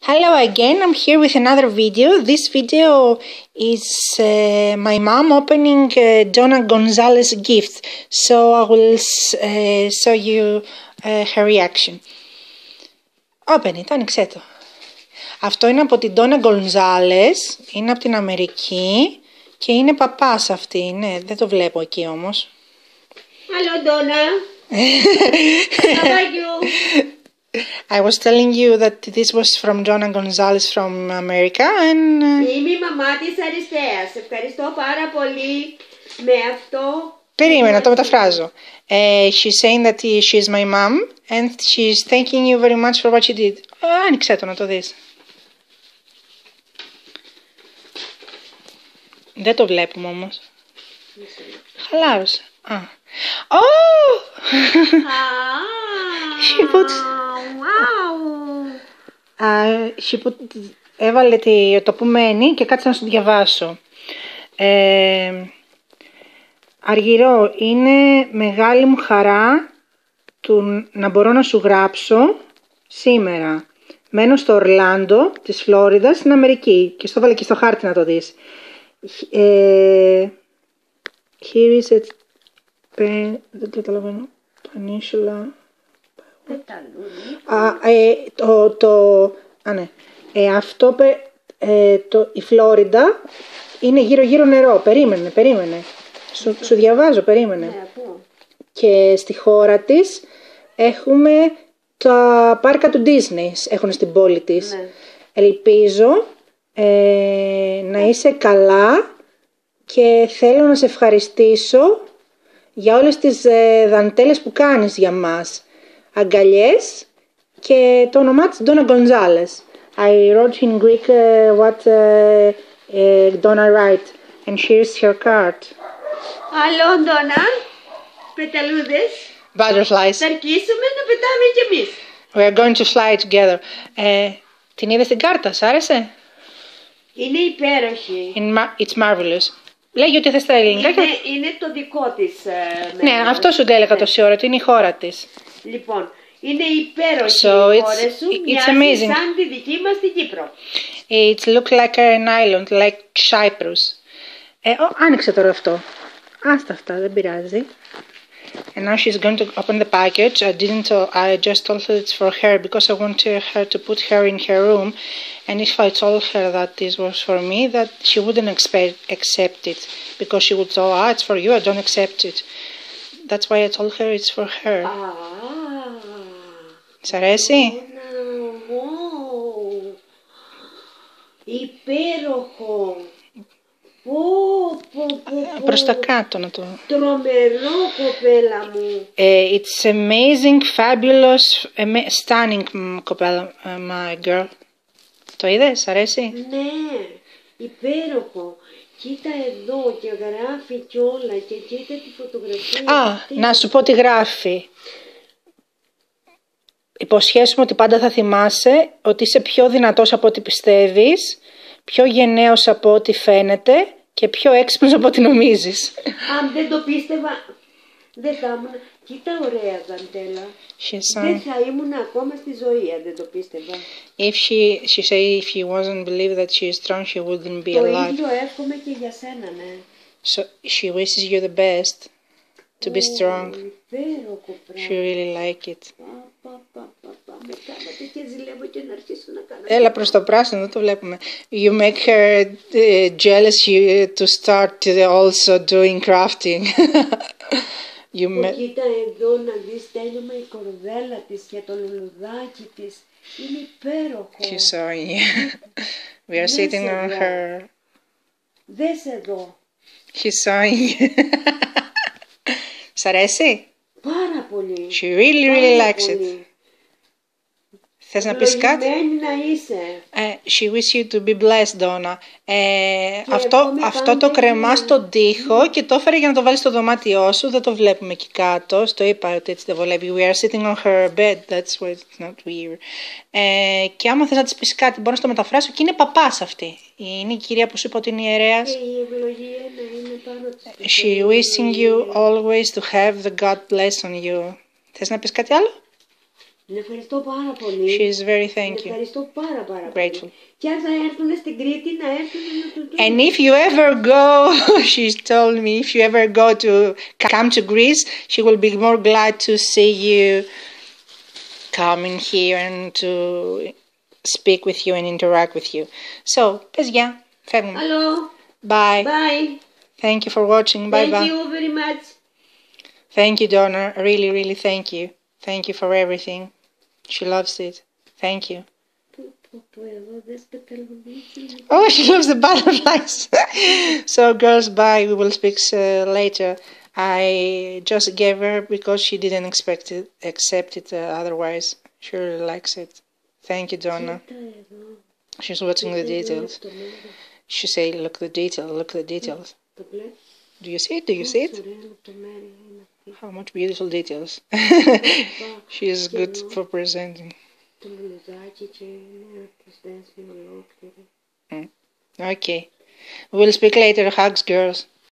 Hello again, I'm here with another video. This video is my mom opening Donna Gonzalez gift. So I will show you her reaction. Open it, άνοιξέ το. Αυτό είναι από την Donna Gonzalez, είναι από την Αμερική και είναι παπάς αυτή, ναι, δεν το βλέπω εκεί όμως. Hello Donna. How are you? I was telling you that this was from Donna Gonzalez from America and... Είμαι η μαμά της Αριστείας. Ευχαριστώ πάρα πολύ με αυτό. Περίμενα, το μεταφράζω. She's saying that she is my mom and she's thanking you very much for what you did. Άνοιξε το να το δεις. Δεν το βλέπουμε όμως. Χαλάρωσε. Oh! She put... Έβαλε το που μένει και κάτσε να σου διαβάσω. Αργυρό, είναι μεγάλη μου χαρά να μπορώ να σου γράψω σήμερα. Μένω στο Ορλάντο της Φλόριδας στην Αμερική και στο βάλε και στο χάρτη να το δεις. Here is it. Δεν καταλαβαίνω. Peninsula. Ναι. Αυτό η Φλόριντα είναι γύρω νερό. Περίμενε. Σου διαβάζω, περίμενε. Ναι, και στη χώρα της έχουμε τα πάρκα του Disney, έχουν στην πόλη της. Ναι. Ελπίζω να είσαι καλά και θέλω να σε ευχαριστήσω για όλες τις δαντέλες που κάνεις για μας. Αγκαλιές και το όνομά της Donna Gonzalez. I wrote in Greek what Donna write and here's her card. Hello Donna. Πεταλούδες. Butterflies. Θα αρχίσουμε να πετάμε κι εμείς. We are going to fly together. Την είδες την κάρτα, σ' άρεσε? Είναι υπέροχη. It's marvelous. Λέγει ότι θες στα ελληνικά. Είναι το δικό της Ναι, αυτό σου έλεγα τόση ώρα, ότι είναι η χώρα της. Λοιπόν, είναι υπέροχη η χώρα σου, μοιάζει σαν τη δική μας την Κύπρο. It looks like an island, like Cyprus. Άνοιξε τώρα αυτό. Άστα αυτά, δεν πειράζει. And now she's going to open the package. I just told her it's for her because I wanted her to put her in her room. And if I told her that this was for me, that she wouldn't accept it. Because she would say, it's for you, I don't accept it. That's why I told her it's for her. Σ' αρέσει? Υπέροχο. Προς τα κάτω να το... Τρομερό, κοπέλα μου. It's amazing, fabulous, stunning, κοπέλα, my girl. Το είδες, σ' αρέσει? Ναι, υπέροχο. Κοίτα εδώ και γράφει κιόλα και κοίτα τη φωτογραφία. Να σου πω τι γράφει. Υποσχέσουμε ότι πάντα θα θυμάσαι ότι είσαι πιο δυνατός από ό,τι πιστεύεις, πιο γενναίος από ό,τι φαίνεται και πιο έξυπνος από ό,τι νομίζεις. Αν δεν το πίστευα, δεν θα ήμουν. Κοίτα ωραία δαντέλα. Δεν θα ήμουν ακόμα στη ζωή αν δεν το πίστευα. If she say if she wasn't believe that she is strong, she wouldn't be alive. Το ίδιο εύχομαι και για σένα, ναι. So she wishes you the best to be strong. Υπέροχο πράγμα. She really like it. Με κάνατε και ζηλεύω και να αρχίσω να κάνω. Έλα προς το πράσινο, δεν το βλέπουμε. You make her jealous to start also doing crafting. Κοίτα εδώ να δεις τέλειωμα η κορδέλα της και το λουλουδάκι της. Είναι υπέροχο. She's showing you. We are sitting on her. Δες εδώ. She's showing you. Σ' αρέσει? Πάρα πολύ. She really likes it. Θες να πεις κάτι? Να είσαι. She wish you to be blessed, Donna. Αυτό το κρεμά στον τοίχο και το έφερε για να το βάλει στο δωμάτιό σου. Δεν το βλέπουμε εκεί κάτω. Στο είπα ότι έτσι δεν βολεύει. We are sitting on her bed. That's why it's not weird. Και άμα θες να της πεις κάτι, μπορώ να το μεταφράσω. Και είναι παπάς αυτή. Είναι η κυρία που σου είπα ότι είναι ιερέας. Και η ευλογία να είναι πάνω της. She wishing you always to have the God bless on you. Θες να πεις κάτι άλλο? Ευχαριστώ πάρα πολύ. She is very thank you. Ευχαριστώ πάρα Grateful. πολύ. Και αν θα έρθουν στην Κρήτη να έρθουν να το And if you ever go, she told me, if you ever go to come to Greece, she will be more glad to see you coming here and to speak with you and interact with you. So, παιδιά, φεύγουμε. Hello. Bye. Bye. Thank you for watching. Bye bye. Thank you very much. Thank you, Donna. Really, really thank you. Thank you for everything. She loves it. Thank you. Oh, she loves the butterflies. So, girls, bye. We will speak later. I just gave her because she didn't accept it otherwise. She really likes it. Thank you, Donna. She's watching the details. She say, look the detail, look the details. Do you see it? Do you see it? How much beautiful details. She is good for presenting. Okay. We'll speak later. Hugs, girls.